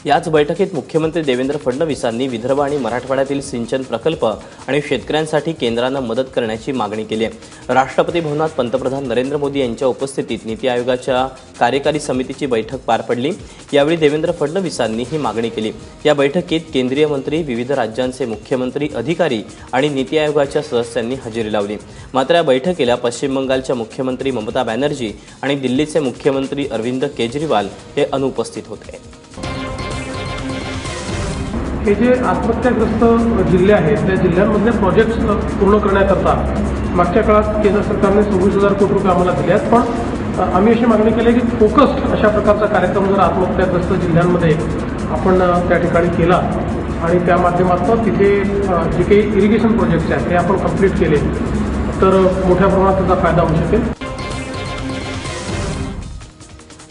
याच बैठकीत मुख्यमंत्री देवेंद्र फडणवीसांनी विदर्भ आणि मराठवाड्यातील सिंचन प्रकल्प आणि शेतकऱ्यांसाठी केंद्राने मदत करण्याची मागणी केली आहे। राष्ट्रपती भवनात पंतप्रधान नरेंद्र मोदी यांच्या उपस्थितीत नीती आयोगाच्या कार्यकारी समितीची बैठक पार पडली। यावेळी देवेंद्र फडणवीसांनी ही मागणी केली। या बैठकीत केंद्रीय मंत्री, विविध राज्यांचे मुख्यमंत्री, अधिकारी आणि नीती आयोगाच्या सदस्यांनी हजेरी लावली। मात्र या बैठकीला पश्चिम बंगालच्या मुख्यमंत्री ममता बॅनर्जी आणि दिल्लीचे मुख्यमंत्री अरविंद केजरीवाल हे अनुपस्थित होते। हे जे आत्महत्याग्रस्त जिल्हे आहेत त्या जिल्ह्यांमधले प्रोजेक्ट्स पूर्ण करण्याकरता मागच्या काळात केंद्र सरकारने 26,000 कोटी रुपये आम्हाला दिले आहेत। पण आम्ही अशी मागणी केली की फोकस्ड अशा प्रकारचा कार्यक्रम जर आत्महत्याग्रस्त जिल्ह्यांमध्ये आपण त्या ठिकाणी केला आणि त्या माध्यमातून तिथे जे काही इरिगेशन प्रोजेक्ट्स आहेत ते आपण कंप्लीट केले तर मोठ्या प्रमाणात त्याचा फायदा होऊ शकेल।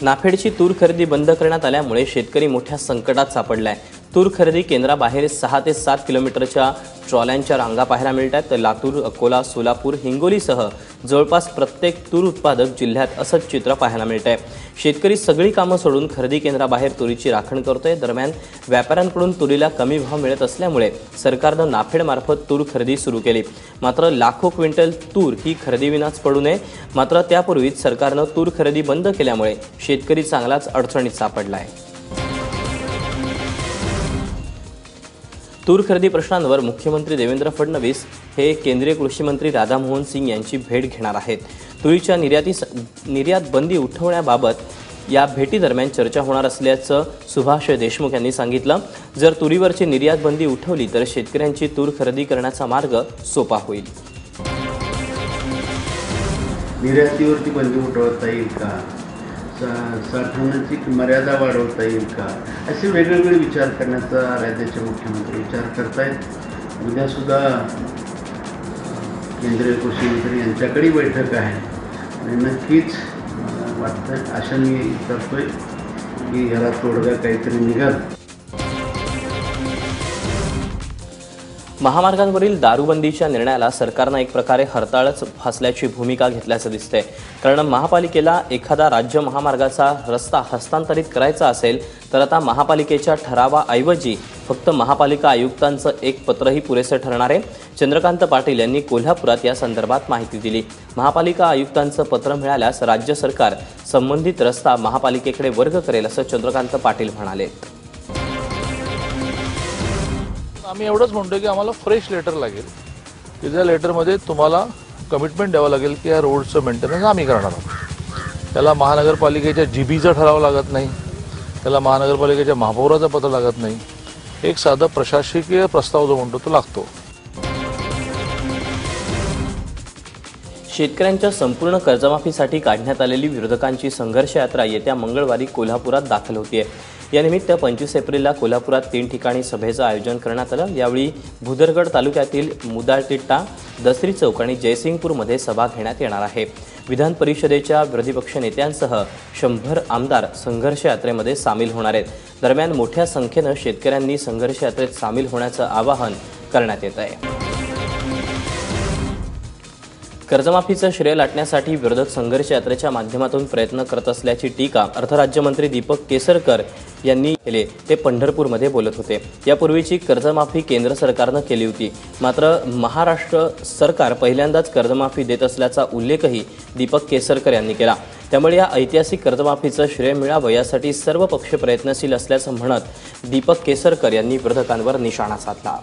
नाफेडची तूर खरेदी बंद करण्यात आल्यामुळे शेतकरी मोठ्या संकटात सापडलाय। तूर खरेदी केंद्राबाहेर 6 ते 7 किलोमीटरच्या ट्रॉल्यांच्या रांगा पाहायला मिळतात। तर लातूर, अकोला, सोलापूर, हिंगोलीसह जवळपास प्रत्येक तूर उत्पादक जिल्ह्यात असंच चित्र पाहायला मिळतंय। शेतकरी सगळी कामं सोडून खरेदी केंद्राबाहेर तुरीची राखण करतोय। दरम्यान व्यापाऱ्यांकडून तुरीला कमी भाव मिळत असल्यामुळे सरकारनं नाफेडमार्फत तूर खरेदी सुरू केली। मात्र लाखो क्विंटल तूर ही खरेदीविनाच पडू नये। मात्र त्यापूर्वीच सरकारनं तूर खरेदी बंद केल्यामुळे शेतकरी चांगलाच अडचणीत सापडला आहे। तूर खरेदी प्रश्नांवर मुख्यमंत्री देवेंद्र फडणवीस हे केंद्रीय कृषी मंत्री राधामोहन सिंग यांची भेट घेणार आहेत। तुरीच्या निर्यात बंदी उठवण्याबाबत या भेटीदरम्यान चर्चा होणार असल्याचं सुभाष देशमुख यांनी सांगितलं। जर तुरीवरची निर्यात बंदी उठवली तर शेतकऱ्यांची तूर खरेदी करण्याचा मार्ग सोपा होईल। निर्यातीवरती बंदी उठवता येईल का, साठवण्याची मर्यादा वाढवता येईल का, असे वेगवेगळे विचार करण्याचा राज्याचे मुख्यमंत्री विचार करतायत। उद्यासुद्धा केंद्रीय कृषी मंत्री यांच्याकडे बैठक आहे आणि नक्कीच वाटतं आशा मी करतोय की याला तोडगा काहीतरी निघाल। महामार्गांवरील दारूबंदीच्या निर्णयाला सरकारनं एक प्रकारे हरताळच फासल्याची भूमिका घेतल्याचं दिसतंय। कारण महापालिकेला एखादा राज्य महामार्गाचा रस्ता हस्तांतरित करायचा असेल तर आता महापालिकेच्या ठरावाऐवजी फक्त महापालिका आयुक्तांचं एक पत्रही पुरेसे ठरणार आहे। चंद्रकांत पाटील यांनी कोल्हापुरात या संदर्भात माहिती दिली। महापालिका आयुक्तांचं पत्र मिळाल्यास राज्य सरकार संबंधित रस्ता महापालिकेकडे वर्ग करेल असं चंद्रकांत पाटील म्हणाले। आम्ही एवढंच म्हणतो की आम्हाला फ्रेश लेटर लागेल की ज्या लेटरमध्ये तुम्हाला कमिटमेंट द्यावं लागेल की या रोडचं मेंटेनन्स आम्ही करणार आहोत। त्याला महानगरपालिकेच्या जीबीचा ठराव लागत नाही, त्याला महानगरपालिकेच्या महापौराचं पत्र लागत नाही, एक साधा प्रशासकीय प्रस्ताव जो म्हणतो तो लागतो। शेतकऱ्यांच्या संपूर्ण कर्जमाफीसाठी काढण्यात आलेली विरोधकांची संघर्ष यात्रा येत्या मंगळवारी कोल्हापुरात दाखल होतीये। यानिमित्त 25 एप्रिलला कोल्हापुरात 3 ठिकाणी सभेचं आयोजन करण्यात आलं। यावेळी भुदरगड तालुक्यातील मुदाळतिट्टा, दसरी चौक आणि जयसिंगपूरमध्ये सभा घेण्यात येणार आहे। विधान परिषदेच्या विरोधी पक्ष नेत्यांसह 100 आमदार संघर्ष यात्रेमध्ये सामील होणार आहेत। दरम्यान मोठ्या संख्येनं शेतकऱ्यांनी संघर्ष यात्रेत सामील होण्याचं आवाहन करण्यात येत आहे। कर्जमाफीचं श्रेय लाटण्यासाठी विरोधक संघर्ष यात्रेच्या माध्यमातून प्रयत्न करत असल्याची टीका अर्थराज्यमंत्री दीपक केसरकर यांनी केली। ते पंढरपूरमध्ये बोलत होते। यापूर्वीची कर्जमाफी केंद्र सरकारनं केली होती, मात्र महाराष्ट्र सरकार पहिल्यांदाच कर्जमाफी देत असल्याचा उल्लेखही दीपक केसरकर यांनी केला। त्यामुळे या ऐतिहासिक कर्जमाफीचं श्रेय मिळावं यासाठी सर्व पक्ष प्रयत्नशील असल्याचं म्हणत दीपक केसरकर यांनी विरोधकांवर निशाणा साधला।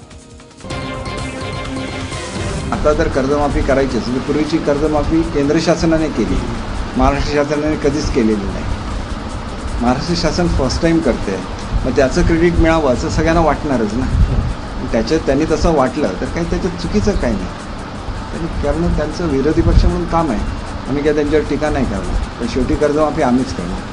आता जर कर्जमाफी करायची असेल तर पूर्वीची कर्जमाफी केंद्र शासनाने केली, महाराष्ट्र शासनाने कधीच केलेली नाही। महाराष्ट्र शासन फर्स्ट टाईम करते, मग त्याचं क्रेडिट मिळावं असं सगळ्यांना वाटणारच ना। त्यांनी तसं वाटलं तर काही त्याच्यात चुकीचं काही नाही, कारण त्यांचं विरोधी पक्ष म्हणून काम आहे। आम्ही काय त्यांच्यावर टीका नाही करणार, पण शेवटी कर्जमाफी आम्हीच करणार।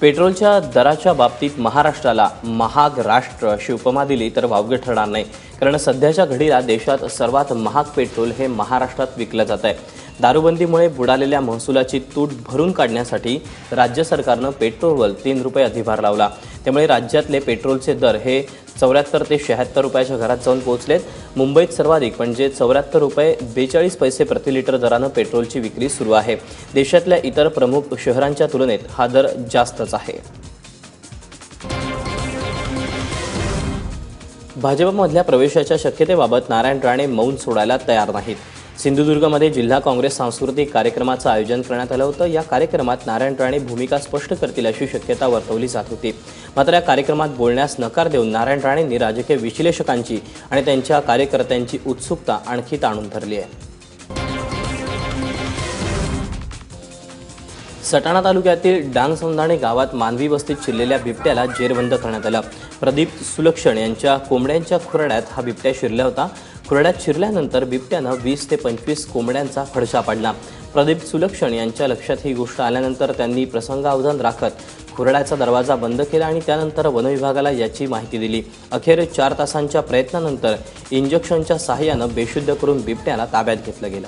पेट्रोलच्या दराच्या बाबतीत महाराष्ट्राला महाग राष्ट्र अशी उपमा दिली तर वावगे ठरणार नाही। कारण सध्याच्या घडीला देशात सर्वात महाग पेट्रोल हे महाराष्ट्रात विकलं जात आहे। दारूबंदीमुळे बुडालेल्या महसुलाची तूट भरून काढण्यासाठी राज्य सरकारनं पेट्रोलवर 3 रुपये अधिभार लावला। त्यामुळे राज्यातले पेट्रोलचे दर हे 74 ते 76 रुपयाच्या घरात जाऊन पोहोचलेत. मुंबईत सर्वाधिक म्हणजे 74 रुपये 42 पैसे प्रति लिटर दरानं पेट्रोलची विक्री सुरू आहे. देशातल्या इतर प्रमुख शहरांच्या तुलनेत हा दर जास्तच आहे. भाजपमधल्या प्रवेशाच्या शक्यतेबाबत नारायण राणे मौन सोडायला तयार नाहीत. सिंधुदुर्गमध्ये जिल्हा काँग्रेस सांस्कृतिक कार्यक्रमाचं आयोजन करण्यात आलं होतं. या कार्यक्रमात नारायण राणे भूमिका स्पष्ट करतील अशी शक्यता वर्तवली जात होती. मात्र या कार्यक्रमात बोलण्यास नकार देऊन नारायण राणेंनी राजकीय विश्लेषकांची आणि त्यांच्या कार्यकर्त्यांची उत्सुकता आणखी ताणून धरली आहे. सटाणा तालुक्यातील डांगसौंदाणे गावात मानवी वस्तीत शिरलेल्या बिबट्याला जेरबंद करण्यात आलं. प्रदीप सुलक्षण यांच्या कोंबड्यांच्या खुराड्यात हा बिबट्या शिरला होता. खुराड्यात शिरल्यानंतर बिबट्यानं 20 ते 25 कोंबड्यांचा फडशा पाडला. प्रदीप सुलक्षण यांच्या लक्षात ही गोष्ट आल्यानंतर त्यांनी प्रसंगावधान राखत खुराड्याचा दरवाजा बंद केला आणि त्यानंतर वनविभागाला याची माहिती दिली. अखेर 4 तासांच्या प्रयत्नानंतर इंजेक्शनच्या सहाय्यानं बेशुद्ध करून बिबट्याला ताब्यात घेतलं गेलं.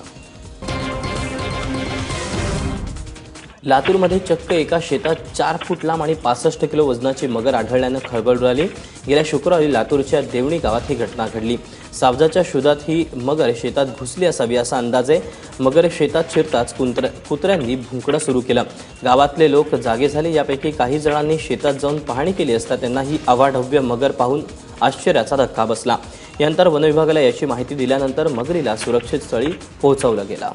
लातूरमध्ये चक्क एका शेतात 4 फूट लांब आणि 65 किलो वजनाची मगर आढळल्यानं खळबळ उडाली. गेल्या शुक्रवारी लातूरच्या देवणी गावात ही घटना घडली. सावजाच्या शोधात ही मगर शेतात घुसली असावी असा अंदाज आहे. मगर शेतात शिरताच कुत्र्यांनी भुंकणं सुरू केलं. गावातले लोक जागे झाले. यापैकी काही जणांनी शेतात जाऊन पाहणी केली असता त्यांना ही अवाढव्य मगर पाहून आश्चर्याचा धक्का बसला. यानंतर वनविभागाला याची माहिती दिल्यानंतर मगरीला सुरक्षित स्थळी पोहोचवलं गेलं.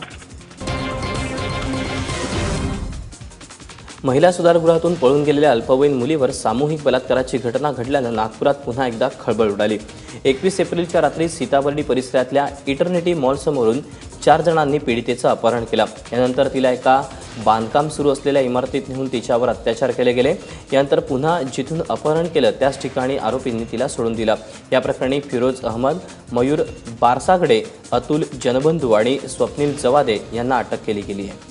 महिला सुधारगृहातून पळून गेलेल्या अल्पवयीन मुलीवर सामूहिक बलात्काराची घटना घडल्यानं नागपुरात पुन्हा एकदा खळबळ उडाली. 21 एप्रिलच्या रात्री सीताबर्डी परिसरातल्या इटर्निटी मॉलसमोरून 4 जणांनी पीडितेचं अपहरण केलं. यानंतर तिला एका बांधकाम सुरू असलेल्या इमारतीत नेऊन तिच्यावर अत्याचार केले गेले. यानंतर पुन्हा जिथून अपहरण केलं त्याच ठिकाणी आरोपींनी तिला सोडून दिलं. या प्रकरणी फिरोज अहमद, मयूर बारसागडे, अतुल जनबंधू आणि स्वप्नील जवादे यांना अटक केली गेली आहे.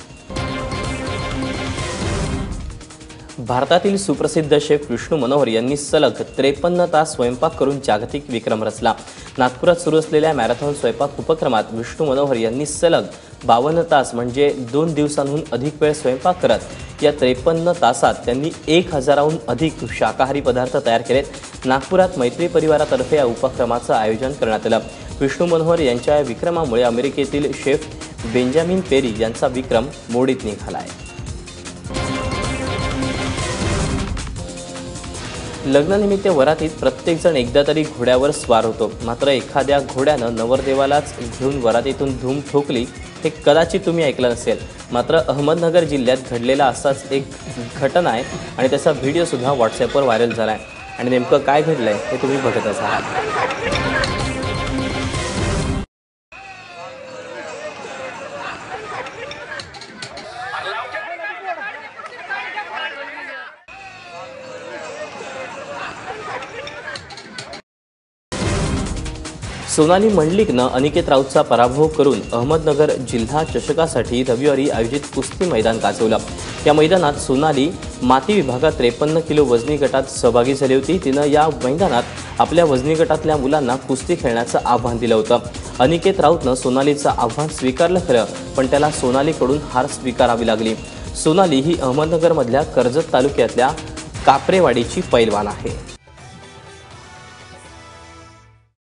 भारतातील सुप्रसिद्ध शेफ विष्णू मनोहर यांनी सलग 53 तास स्वयंपाक करून जागतिक विक्रम रचला. नागपुरात सुरू असलेल्या मॅरेथॉन स्वयंपाक उपक्रमात विष्णू मनोहर यांनी सलग 52 तास म्हणजे 2 दिवसांहून अधिक वेळ स्वयंपाक करत या 53 तासात त्यांनी 1000हून अधिक शाकाहारी पदार्थ तयार केलेत. नागपुरात मैत्री परिवारातर्फे या उपक्रमाचं आयोजन करण्यात आलं. विष्णू मनोहर यांच्या या विक्रमामुळे अमेरिकेतील शेफ बेंजामिन पेरी यांचा विक्रम मोडीत निघाला आहे. लग्नानिमित्त वरातीत प्रत्येकजण एकदा तरी घोड्यावर स्वार होतो. मात्र एखाद्या घोड्यानं नवरदेवालाच घेऊन वरातीतून धूम ठोकली हे कदाचित तुम्ही ऐकलं नसेल. मात्र अहमदनगर जिल्ह्यात घडलेला असाच एक घटना आहे आणि त्याचा व्हिडिओसुद्धा व्हॉट्सॲपवर व्हायरल झाला आहे. आणि नेमकं काय घडलं आहे हे तुम्ही बघत असाल. सोनाली मंडलिकनं अनिकेत राऊतचा पराभव करून अहमदनगर जिल्हा चषकासाठी रविवारी आयोजित कुस्ती मैदान गाजवलं. या मैदानात सोनाली माती विभागात 53 किलो वजनी गटात सहभागी झाली होती. तिनं या मैदानात आपल्या वजनी गटातल्या मुलांना कुस्ती खेळण्याचं आव्हान दिलं होतं. अनिकेत राऊतनं सोनालीचं आव्हान स्वीकारलं खरं, पण त्याला सोनालीकडून हार स्वीकारावी लागली. सोनाली ही अहमदनगरमधल्या कर्जत तालुक्यातल्या कापरेवाडीची पैलवान आहे.